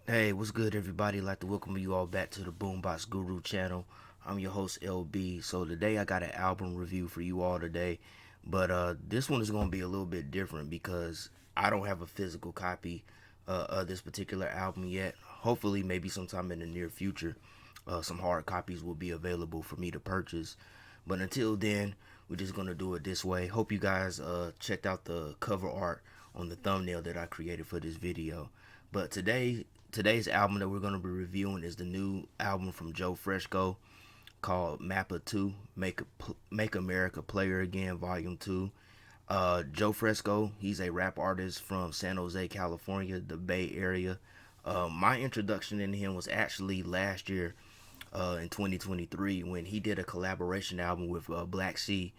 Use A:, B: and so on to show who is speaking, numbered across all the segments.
A: Hey, what's good, everybody? I'd like to welcome you all back to the Boombox Guru channel. I'm your host, LB. So today I got an album review for you all today, but this one is going to be a little bit different because I don't have a physical copy of this particular album yet. Hopefully, maybe sometime in the near future, some hard copies will be available for me to purchase. But until then, we're just going to do it this way. Hope you guys checked out the cover art on the thumbnail that I created for this video. But today's album that we're going to be reviewing is the new album from Joe Fresco called MAPA 2, Make America Player Again Volume 2. Joe Fresco, he's a rap artist from San Jose, California, the Bay Area. My introduction into him was actually last year in 2023 when he did a collaboration album with Black C,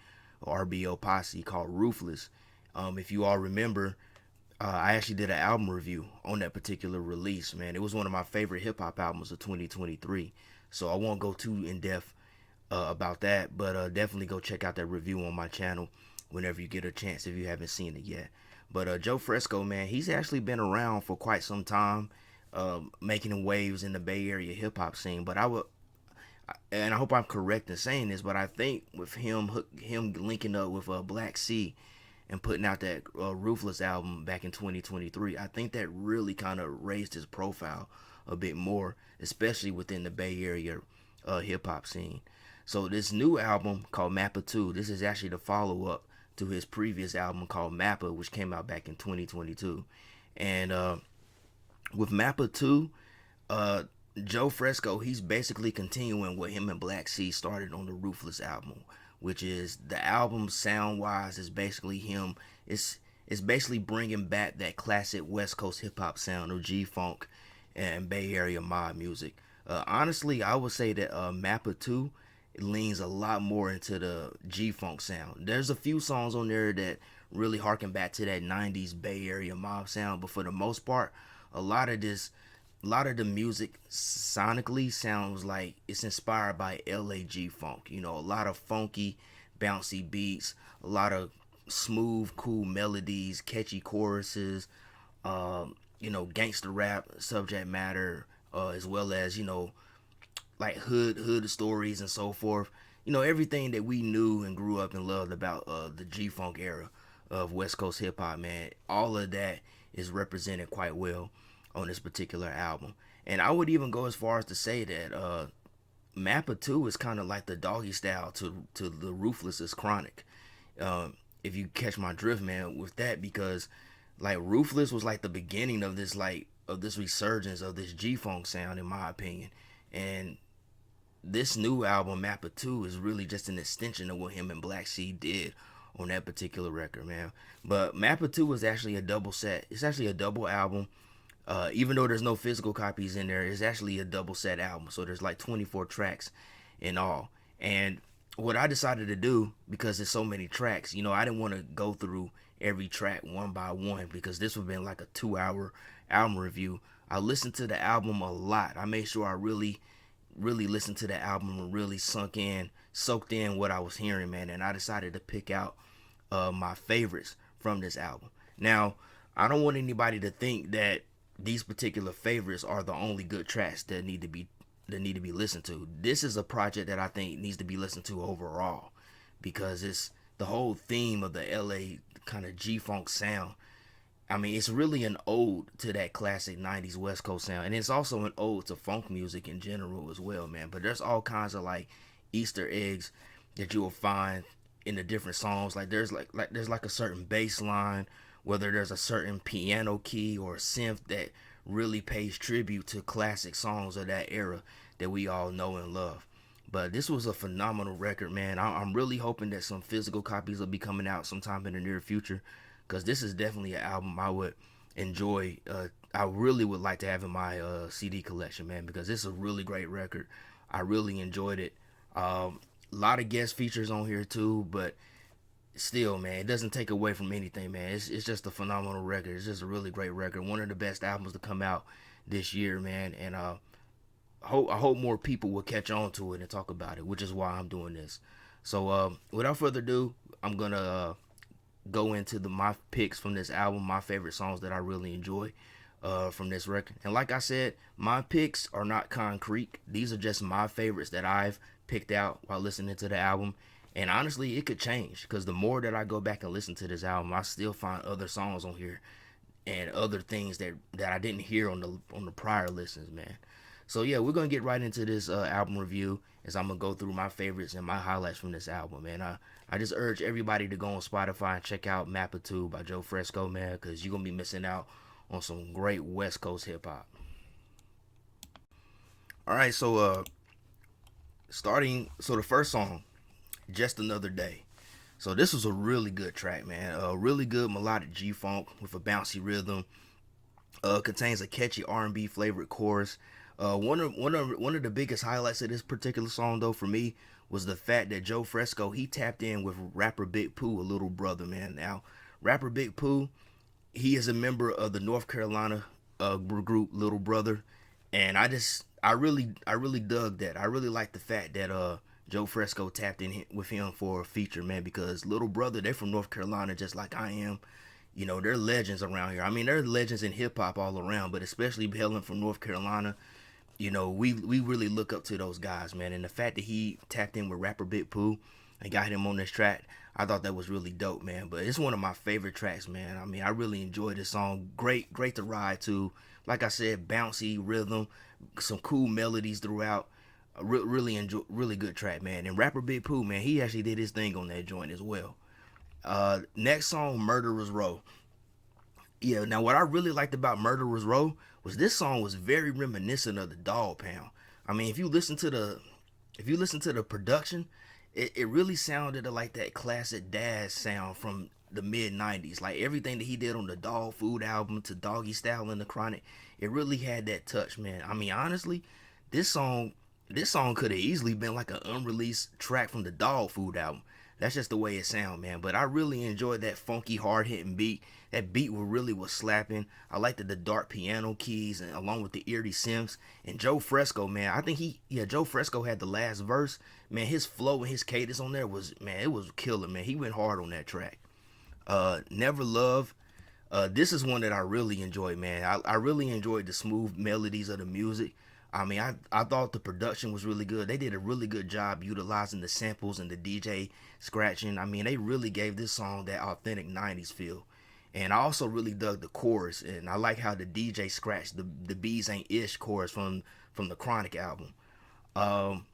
A: RBO Posse, called Ruthless. If you all remember, I actually did an album review on that particular release, man. It was one of my favorite hip hop albums of 2023. So I won't go too in depth about that, but definitely go check out that review on my channel whenever you get a chance if you haven't seen it yet. But Joe Fresco, man, he's actually been around for quite some time, making waves in the Bay Area hip hop scene. But and I hope I'm correct in saying this, but I think with him linking up with Black C and putting out that Ruthless album back in 2023, I think that really kind of raised his profile a bit more, especially within the Bay Area hip hop scene. So this new album called MAPA 2, this is actually the follow up to his previous album called MAPA, which came out back in 2022. And with MAPA 2, uh, Joe Fresco, he's basically continuing what him and Black C started on the Ruthless album, which is the album sound wise is basically him. It's basically bringing back that classic West Coast hip hop sound of G Funk and Bay Area mob music. Honestly, I would say that MAPA 2 leans a lot more into the G Funk sound. There's a few songs on there that really harken back to that 90s Bay Area mob sound, but for the most part, a lot of this a lot of the music sonically sounds like it's inspired by LA G funk. You know, a lot of funky, bouncy beats, a lot of smooth, cool melodies, catchy choruses, gangster rap subject matter, as well as, like hood stories and so forth. You know, everything that we knew and grew up and loved about the G Funk era of West Coast hip hop, man. All of that is represented quite well on this particular album. And I would even go as far as to say that MAPA 2 is kind of like the doggy style to the Ruthless's Chronic. If you catch my drift, man, with that, because like Ruthless was like the beginning of this resurgence of this G Funk sound, in my opinion. And this new album, MAPA 2, is really just an extension of what him and Black C did on that particular record, man. But MAPA 2 is actually a double set. It's actually a double album. Even though there's no physical copies in there, it's actually a double set album. So there's like 24 tracks in all. And what I decided to do, because there's so many tracks, I didn't want to go through every track one by one, because this would have been like a 2 hour album review. I listened to the album a lot. I made sure I really listened to the album and really soaked in what I was hearing, man. And I decided to pick out my favorites from this album. Now, I don't want anybody to think that these particular favorites are the only good tracks that need to be listened to. This is a project that I think needs to be listened to overall, because it's the whole theme of the LA kind of G-funk sound. I mean, it's really an ode to that classic 90s West Coast sound, and it's also an ode to funk music in general as well, man. But there's all kinds of like Easter eggs that you will find in the different songs. Like there's like a certain bass line, whether there's a certain piano key or synth that really pays tribute to classic songs of that era that we all know and love. But this was a phenomenal record, man. I'm really hoping that some physical copies will be coming out sometime in the near future, because this is definitely an album I would enjoy. I really would like to have in my CD collection, man, because this is a really great record. I really enjoyed it. A lot of guest features on here too, but still, man, it doesn't take away from anything, man. It's just a phenomenal record. It's just a really great record. One of the best albums to come out this year, man. And I hope more people will catch on to it and talk about it, which is why I'm doing this. So without further ado, I'm gonna go into my picks from this album, my favorite songs that I really enjoy. from this record. And like I said, my picks are not concrete. These are just my favorites that I've picked out while listening to the album. And honestly, it could change because the more that I go back and listen to this album, I still find other songs on here and other things that I didn't hear on the prior listens, man. So yeah, we're gonna get right into this album review as I'm gonna go through my favorites and my highlights from this album, man. I just urge everybody to go on Spotify and check out MAPA 2 by Joe Fresco, man, because you're gonna be missing out on some great West Coast hip hop. All right, so the first song, Just Another Day. So this was a really good track, man. A really good melodic G-funk with a bouncy rhythm. Contains a catchy R&B flavored chorus. One of the biggest highlights of this particular song, though, for me, was the fact that Joe Fresco, he tapped in with rapper Big Pooh, a little brother, man. Now, rapper Big Pooh, he is a member of the North Carolina group Little Brother, and I really dug that. I really like the fact that Joe Fresco tapped in with him for a feature, man, because Little Brother, they're from North Carolina just like I am. You know, they're legends around here. I mean, they're legends in hip hop all around, but especially hailing from North Carolina, you know, we really look up to those guys, man. And the fact that he tapped in with rapper Big Pooh and got him on this track, I thought that was really dope, man. But it's one of my favorite tracks, man. I mean, I really enjoyed this song. Great to ride to. Like I said, bouncy rhythm, some cool melodies throughout. Really good track, man. And rapper Big Pooh, man, he actually did his thing on that joint as well. Next song, Murderer's Row. Yeah, now what I really liked about Murderer's Row was this song was very reminiscent of the Dog Pound. I mean, if you listen to the production, it really sounded like that classic Daz sound from the mid '90s. Like everything that he did on the Dog Food album to Doggy Style and the Chronic, it really had that touch, man. I mean, honestly, this song this song could have easily been like an unreleased track from the Dog Food album. That's just the way it sound, man. But I really enjoyed that funky, hard-hitting beat. That beat really was slapping. I liked the dark piano keys and along with the eerie synths. And Joe Fresco, man, I think Joe Fresco had the last verse. Man, his flow and his cadence on there was, man, it was killer, man. He went hard on that track. Never Love. This is one that I really enjoyed, man. I really enjoyed the smooth melodies of the music. I mean, I thought the production was really good. They did a really good job utilizing the samples and the DJ scratching. I mean, they really gave this song that authentic 90s feel. And I also really dug the chorus, and I like how the DJ scratched the Bees Ain't Ish chorus from the Chronic album. Um,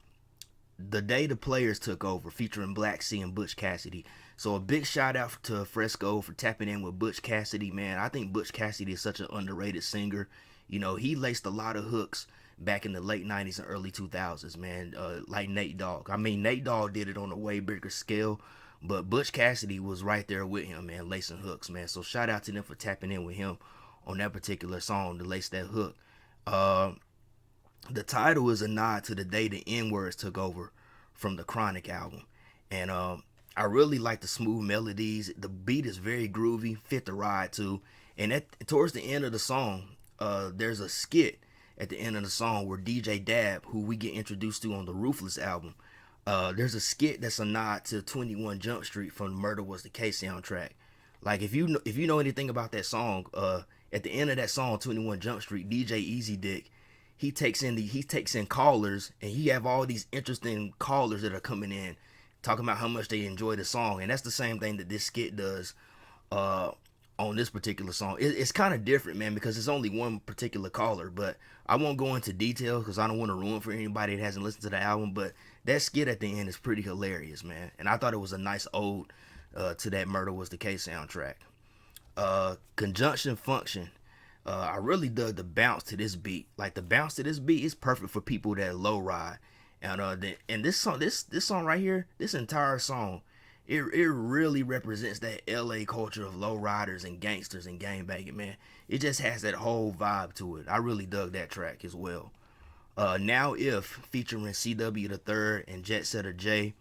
A: the Day the Players Took Over, featuring Black C and Butch Cassidy. So a big shout out to Fresco for tapping in with Butch Cassidy, man. I think Butch Cassidy is such an underrated singer. You know, he laced a lot of hooks back in the late 90s and early 2000s, man, like Nate Dogg. I mean, Nate Dogg did it on a way bigger scale, but Butch Cassidy was right there with him, man, lacing hooks, man. So shout out to them for tapping in with him on that particular song to lace that hook. Uh, the title is a nod to the day the N-words took over from the Chronic album. And I really like the smooth melodies. The beat is very groovy, fit to ride to. And towards the end of the song, there's a skit at the end of the song where DJ Dab, who we get introduced to on the Ruthless album, there's a skit that's a nod to 21 Jump Street from the Murder Was the Case soundtrack. Like if you know anything about that song, at the end of that song, 21 Jump Street, DJ Easy Dick, he takes in callers, and he have all these interesting callers that are coming in talking about how much they enjoy the song, and that's the same thing that this skit does on this particular song. It's kind of different, man, because it's only one particular caller, but I won't go into details because I don't want to ruin for anybody that hasn't listened to the album. But that skit at the end is pretty hilarious, man, and I thought it was a nice ode to that Murder Was the Case soundtrack. Conjunction Function. I really dug the bounce to this beat. Like the bounce to this beat is perfect for people that low ride. And this song right here, this entire song, it really represents that LA culture of low riders and gangsters and gangbanging, man. It just has that whole vibe to it. I really dug that track as well. Now If, featuring CW the Third and Jet Setter J.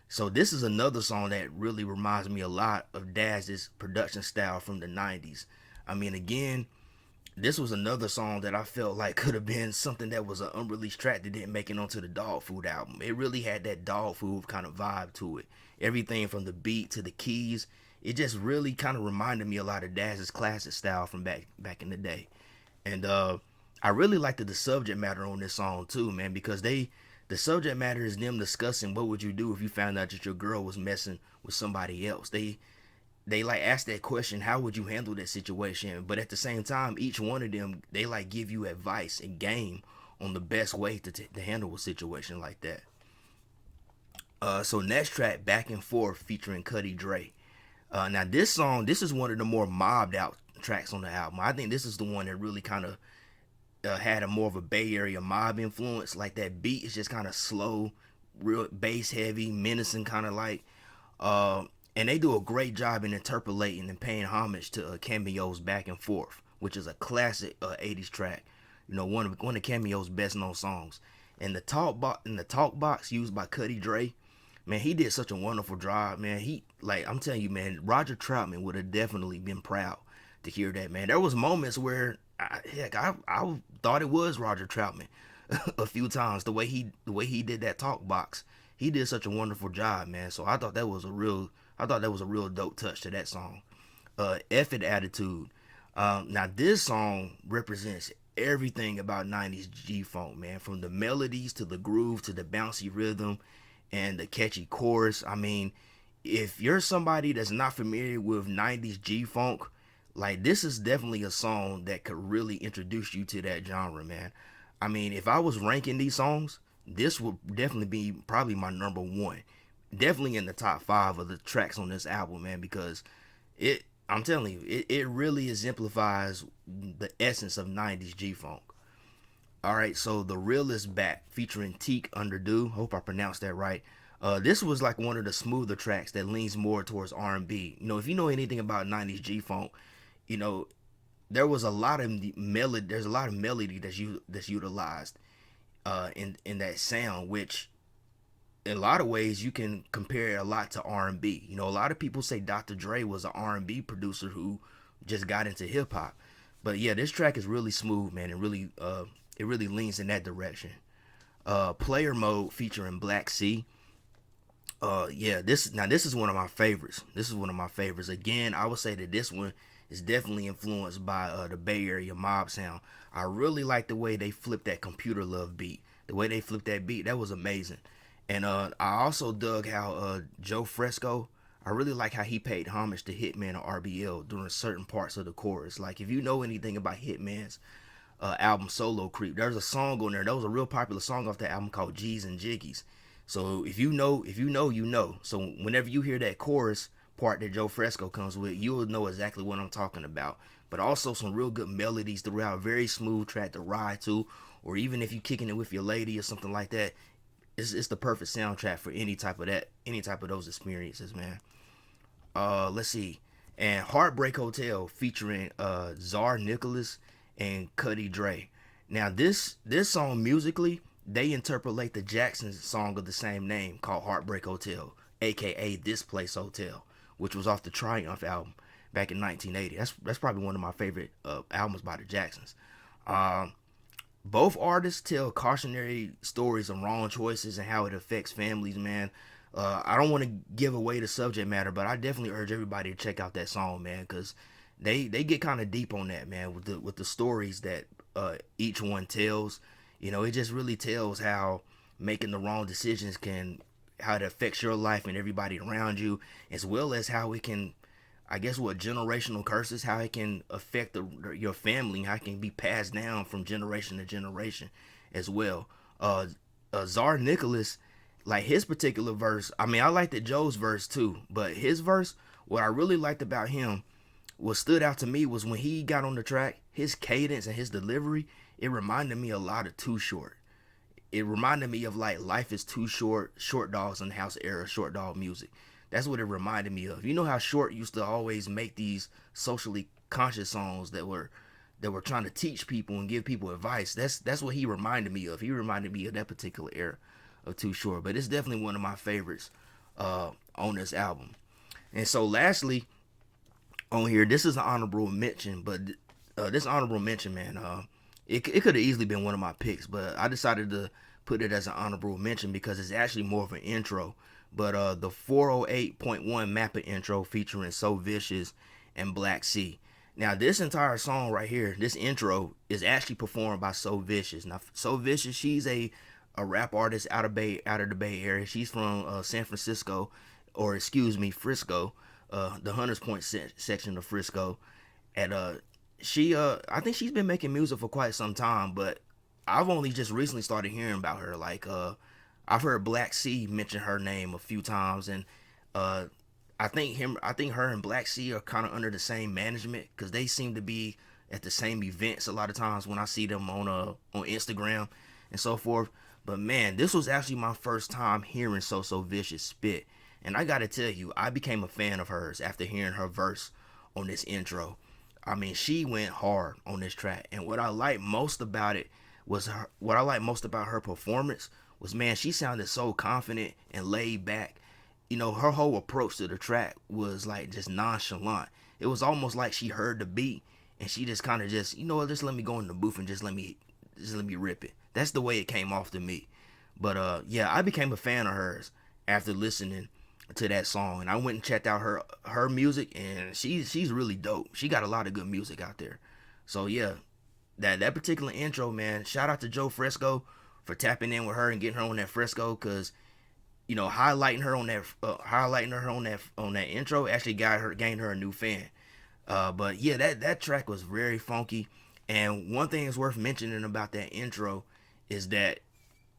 A: So this is another song that really reminds me a lot of Daz's production style from the 90s. I mean, again, this was another song that I felt like could have been something that was an unreleased track that didn't make it onto the Dog Food album. It really had that Dog Food kind of vibe to it. Everything from the beat to the keys, it just really kind of reminded me a lot of Daz's classic style from back in the day. And I really liked the subject matter on this song too, man, because the subject matter is them discussing what would you do if you found out that your girl was messing with somebody else. They like ask that question, how would you handle that situation? But at the same time, each one of them, they like give you advice and game on the best way to handle a situation like that. So next track, Back and Forth, featuring Cuddy Dre. Now this song, this is one of the more mobbed out tracks on the album. I think this is the one that really kind of had a more of a Bay Area mob influence. Like that beat is just kind of slow, real bass heavy, menacing kind of like. Uh, and they do a great job in interpolating and paying homage to Cameo's Back and Forth, which is a classic 80s track. You know, one of Cameo's best known songs. And the talk box used by Cuddy Dre, man, he did such a wonderful job, man. He like I'm telling you, man, Roger Troutman would have definitely been proud to hear that, man. There was moments where I thought it was Roger Troutman a few times the way he did that talk box. He did such a wonderful job, man. So I thought that was a real dope touch to that song. F It Attitude. Now this song represents everything about 90s G-Funk, man. From the melodies to the groove to the bouncy rhythm and the catchy chorus. I mean, if you're somebody that's not familiar with 90s G-Funk, like this is definitely a song that could really introduce you to that genre, man. I mean, if I was ranking these songs, this would definitely be probably my number one. Definitely in the top five of the tracks on this album, man, because I'm telling you, it really exemplifies the essence of 90s G-Funk. All right, so The Real Is Back, featuring Teak Underdo. Hope I pronounced that right. This was like one of the smoother tracks that leans more towards R&B. You know, if you know anything about 90s G-Funk, you know, there was a lot of melody. There's a lot of melody that's utilized in that sound, which in a lot of ways you can compare it a lot to R&B. You know, a lot of people say Dr. Dre was an R&B producer who just got into hip hop. But yeah, this track is really smooth, man, and really it really leans in that direction. Player Mode, featuring Black C. Yeah, this is one of my favorites. This is one of my favorites. Again, I would say that this one is definitely influenced by the Bay Area mob sound. I really like the way they flipped that Computer Love beat. The way they flipped that beat, that was amazing. And I also dug how Joe Fresco, I really like how he paid homage to Hitman or RBL during certain parts of the chorus. Like if you know anything about Hitman's album Solo Creep, there's a song on there that was a real popular song off that album called G's and Jiggies. So if you know, you know. So whenever you hear that chorus part that Joe Fresco comes with, you'll know exactly what I'm talking about. But also some real good melodies throughout, very smooth track to ride to, or even if you kicking it with your lady or something like that, it's the perfect soundtrack for any type of those experiences, man. Let's see. And Heartbreak Hotel, featuring Czar Nicholas and Cuddy Dre. Now this song musically, they interpolate the Jacksons song of the same name called Heartbreak Hotel, aka This Place Hotel, which was off the Triumph album back in 1980. That's probably one of my favorite albums by the Jacksons. Both artists tell cautionary stories of wrong choices and how it affects families, man. I don't want to give away the subject matter, but I definitely urge everybody to check out that song, man, because they get kind of deep on that, man, with the stories that each one tells. You know, it just really tells how making the wrong decisions how it affects your life and everybody around you, as well as how it can, I guess, what generational curses, how it can affect your family, how it can be passed down from generation to generation as well. Czar Nicholas, like his particular verse, I mean, I liked that Joe's verse too, but his verse, what I really liked about him, what stood out to me was when he got on the track, his cadence and his delivery, it reminded me a lot of Too Short. It reminded me of like Life is Too Short, Short Dogs in the House era, Short Dog music. That's what it reminded me of. You know how Short used to always make these socially conscious songs that were trying to teach people and give people advice. That's what he reminded me of. He reminded me of that particular era of Too Short. But it's definitely one of my favorites on this album. And so lastly, on here, this is an honorable mention, but this honorable mention, man, it could have easily been one of my picks, but I decided to put it as an honorable mention because it's actually more of an intro. But the 408.1 MAPA intro, featuring So Vicious and Black C. Now this entire song right here, this intro, is actually performed by So Vicious. Now So Vicious, she's a rap artist out of the Bay Area. She's from San Francisco, or excuse me, Frisco, the Hunters Point section of Frisco. And she I think she's been making music for quite some time, but I've only just recently started hearing about her. Like I've heard Black C mention her name a few times, and uh I think her and Black C are kind of under the same management, because they seem to be at the same events a lot of times when I see them on Instagram and so forth. But man, this was actually my first time hearing So Vicious spit, and I gotta tell you, I became a fan of hers after hearing her verse on this intro. I mean, she went hard on this track, and what I like most about her performance was, man, she sounded so confident and laid back. You know, her whole approach to the track was like just nonchalant. It was almost like she heard the beat and she just kind of just, you know what, just let me go in the booth and just let me rip it. That's the way it came off to me. But yeah, I became a fan of hers after listening to that song, and I went and checked out her music, and she's really dope. She got a lot of good music out there. So yeah, that particular intro, man, shout out to Joe Fresco for tapping in with her and getting her on that Fresco, because you know, highlighting her on that intro actually gained her a new fan. But yeah, that track was very funky. And one thing is worth mentioning about that intro is that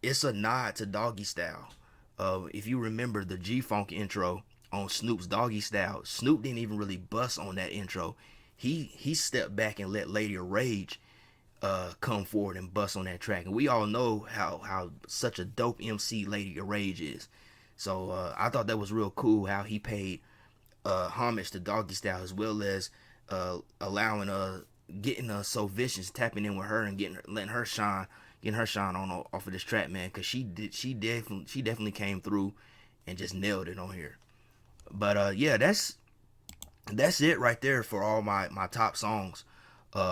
A: it's a nod to Doggy Style. If you remember the G-Funk intro on Snoop's Doggy Style, Snoop didn't even really bust on that intro. He stepped back and let Lady of Rage come forward and bust on that track. And we all know how such a dope MC Lady of Rage is. So I thought that was real cool how he paid homage to Doggy Style, as well as allowing getting So Vicious, tapping in with her and letting her shine, getting her shine on off of this track, man, because she definitely came through and just nailed it on here. But yeah, that's it right there for all my top songs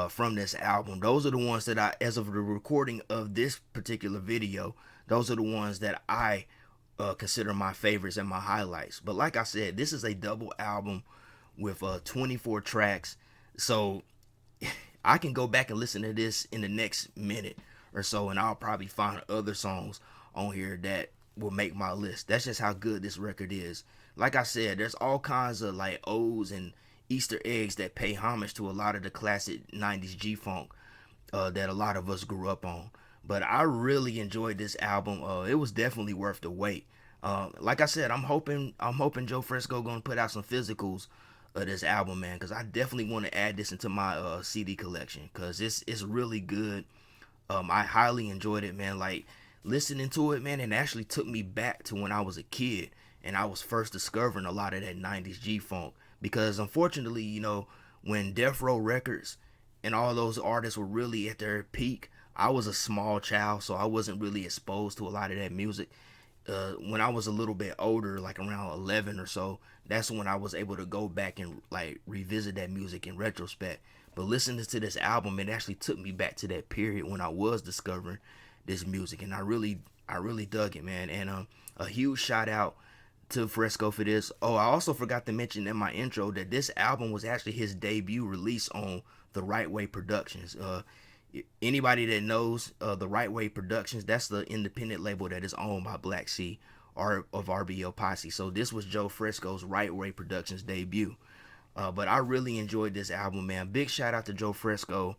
A: from this album. Those are the ones that as of the recording of this particular video, those are the ones that I consider my favorites and my highlights. But like I said, this is a double album with 24 tracks, so I can go back and listen to this in the next minute or so, and I'll probably find other songs on here that will make my list. That's just how good this record is. Like I said, there's all kinds of like odes and Easter eggs that pay homage to a lot of the classic 90s G-Funk that a lot of us grew up on. But I really enjoyed this album. It was definitely worth the wait. Like I said, I'm hoping Joe Fresco gonna put out some physicals of this album, man, because I definitely want to add this into my CD collection, because it's really good. I highly enjoyed it, man. Like listening to it, man, it actually took me back to when I was a kid and I was first discovering a lot of that 90s G-Funk. Because unfortunately, you know, when Death Row Records and all those artists were really at their peak, I was a small child, so I wasn't really exposed to a lot of that music. When I was a little bit older, like around 11 or so, that's when I was able to go back and like revisit that music in retrospect. But listening to this album, it actually took me back to that period when I was discovering this music, and I really dug it, man. And a huge shout out to Fresco for this. Oh, I also forgot to mention in my intro that this album was actually his debut release on the Right Way Productions. Anybody that knows the Right Way Productions, that's the independent label that is owned by Black C, or of RBL Posse. So this was Joe Fresco's Right Way Productions debut. But I really enjoyed this album, man. Big shout out to Joe Fresco.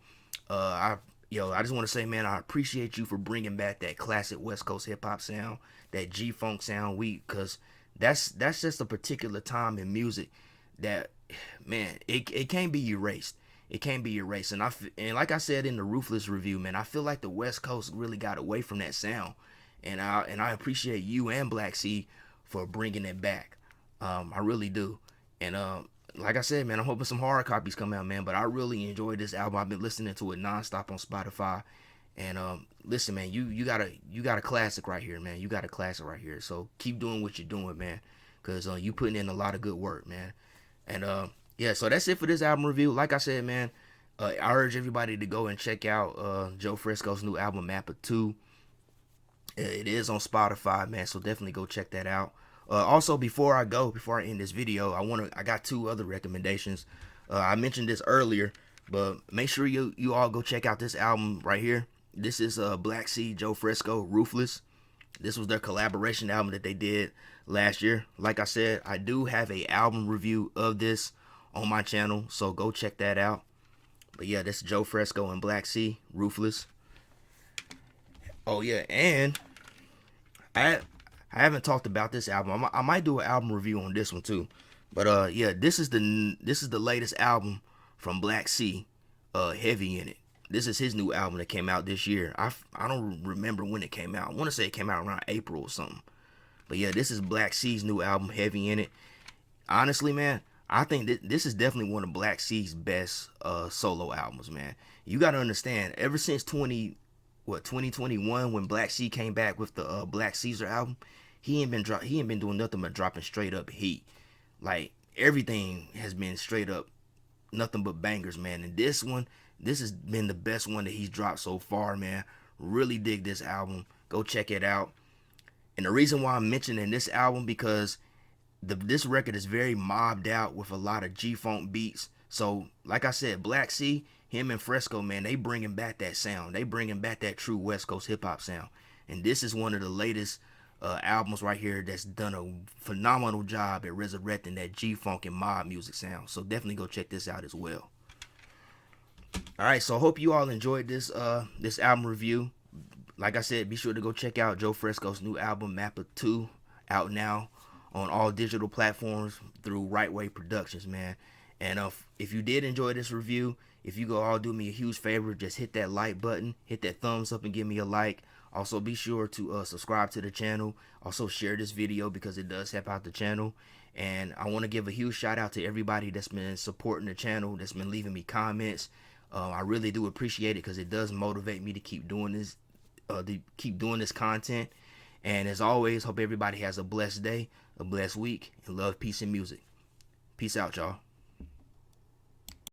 A: I just want to say, man, I appreciate you for bringing back that classic West Coast hip hop sound, that G-Funk sound, because that's just a particular time in music that, man, it can't be erased. It can't be erased. And like I said in the Ruthless review, man, I feel like the West Coast really got away from that sound, and I appreciate you and Black C for bringing it back. I really do. And like I said, man, I'm hoping some hard copies come out, man. But I really enjoyed this album. I've been listening to it nonstop on Spotify. And listen, man, you got a classic right here, man. You got a classic right here. So keep doing what you're doing, man, because you putting in a lot of good work, man. And yeah, so that's it for this album review. Like I said, man, I urge everybody to go and check out Joe Fresco's new album, MAPA 2. It is on Spotify, man, so definitely go check that out. Also, before I end this video, I got two other recommendations. I mentioned this earlier, but make sure you all go check out this album right here. This is Black C, Joe Fresco, Ruthless. This was their collaboration album that they did last year. Like I said, I do have a album review of this on my channel, so go check that out. But yeah, this is Joe Fresco and Black C, Ruthless. Oh yeah, and I haven't talked about this album. I might do an album review on this one too. But yeah, this is the latest album from Black C, Heavy in It. This is his new album that came out this year. I don't remember when it came out. I want to say it came out around April or something. But yeah, this is Black C's new album, Heavy in It. Honestly, man, I think this is definitely one of Black C's best solo albums, man. You got to understand, ever since 2021 when Black C came back with the Black Caesar album, he ain't been doing nothing but dropping straight up heat. Like everything has been straight up nothing but bangers, man. And this has been the best one that he's dropped so far, man. Really dig this album. Go check it out. And the reason why I'm mentioning this album, because this record is very mobbed out with a lot of G-Funk beats. So, like I said, Black C, him and Fresco, man, they bringing back that sound. They bringing back that true West Coast hip-hop sound. And this is one of the latest albums right here that's done a phenomenal job at resurrecting that G-Funk and mob music sound. So definitely go check this out as well. All right, so I hope you all enjoyed this album review. Like I said, be sure to go check out Joe Fresco's new album, MAPA 2, out now on all digital platforms through Right Way Productions, man. And if you did enjoy this review, if you go all do me a huge favor, just hit that like button, hit that thumbs up and give me a like. Also, be sure to subscribe to the channel. Also, share this video because it does help out the channel. And I want to give a huge shout out to everybody that's been supporting the channel, that's been leaving me comments. I really do appreciate it because it does motivate me to keep doing this content. And as always, hope everybody has a blessed day, a blessed week, and love, peace, and music. Peace out, y'all.